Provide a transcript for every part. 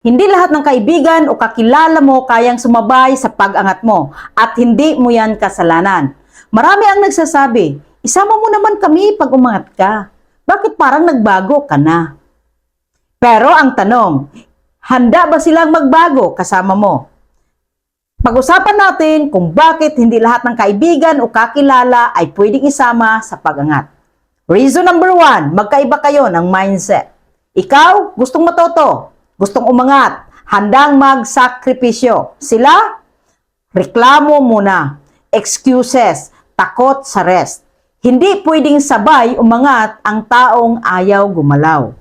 Hindi lahat ng kaibigan o kakilala mo kayang sumabay sa pag-angat mo at hindi mo yan kasalanan. Marami ang nagsasabi, isama mo naman kami pag umangat ka. Bakit parang nagbago ka na? Pero ang tanong, handa ba silang magbago kasama mo? Pag-usapan natin kung bakit hindi lahat ng kaibigan o kakilala ay pwedeng isama sa pag-angat. Reason number 1, magkaiba kayo ng mindset. Ikaw, gustong matuto, gustong umangat, handang magsakripisyo. Sila, reklamo muna, excuses, takot sa rest. Hindi pwedeng sabay umangat ang taong ayaw gumalaw.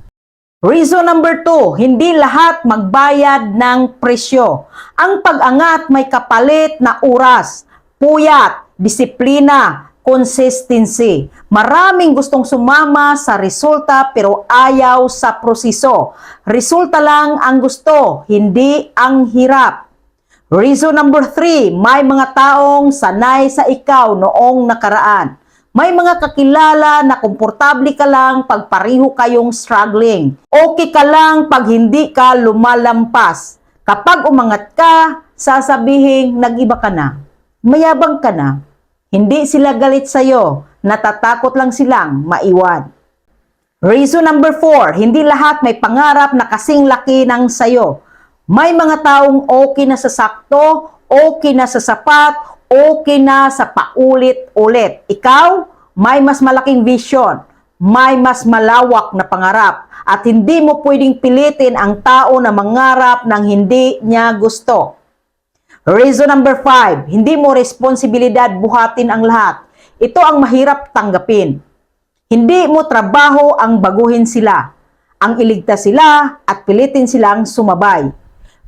Reason number 2, hindi lahat magbayad ng presyo. Ang pag-angat may kapalit na oras, puyat, disiplina, consistency. Maraming gustong sumama sa resulta pero ayaw sa proseso. Resulta lang ang gusto, hindi ang hirap. Reason number 3, may mga taong sanay sa ikaw noong nakaraan. May mga kakilala na komportable ka lang pag pareho kayong struggling. Okay ka lang pag hindi ka lumalampas. Kapag umangat ka, sasabihin nag-iba ka na. Mayabang ka na. Hindi sila galit sa'yo. Natatakot lang silang maiwan. Reason number 4, hindi lahat may pangarap na kasing laki ng sayo. May mga taong okay na sa sakto, okay na sa sapat, okay na sa paulit-ulit. Ikaw, may mas malaking vision, may mas malawak na pangarap, at hindi mo pwedeng pilitin ang tao na mangarap ng hindi niya gusto. Reason number 5, hindi mo responsibilidad buhatin ang lahat. Ito ang mahirap tanggapin. Hindi mo trabaho ang baguhin sila, ang iligtas sila at pilitin silang sumabay.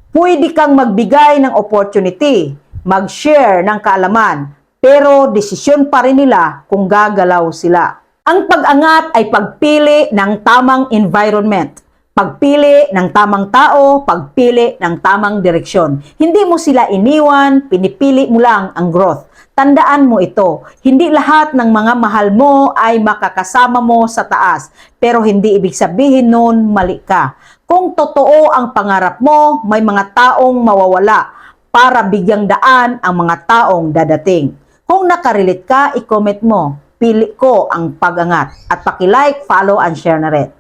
Pwede kang magbigay ng opportunity, mag-share ng kaalaman, pero desisyon pa rin nila kung gagalaw sila. Ang pag-angat ay pagpili ng tamang environment, pagpili ng tamang tao, pagpili ng tamang direksyon. Hindi mo sila iniwan, pinipili mo lang ang growth. Tandaan mo ito, hindi lahat ng mga mahal mo ay makakasama mo sa taas, pero hindi ibig sabihin nun mali ka. Kung totoo ang pangarap mo, may mga taong mawawala para bigyang daan ang mga taong dadating. Kung nakarelate ka, i-comment mo, pili ko ang pag-angat at paki-like, follow, and share na rin.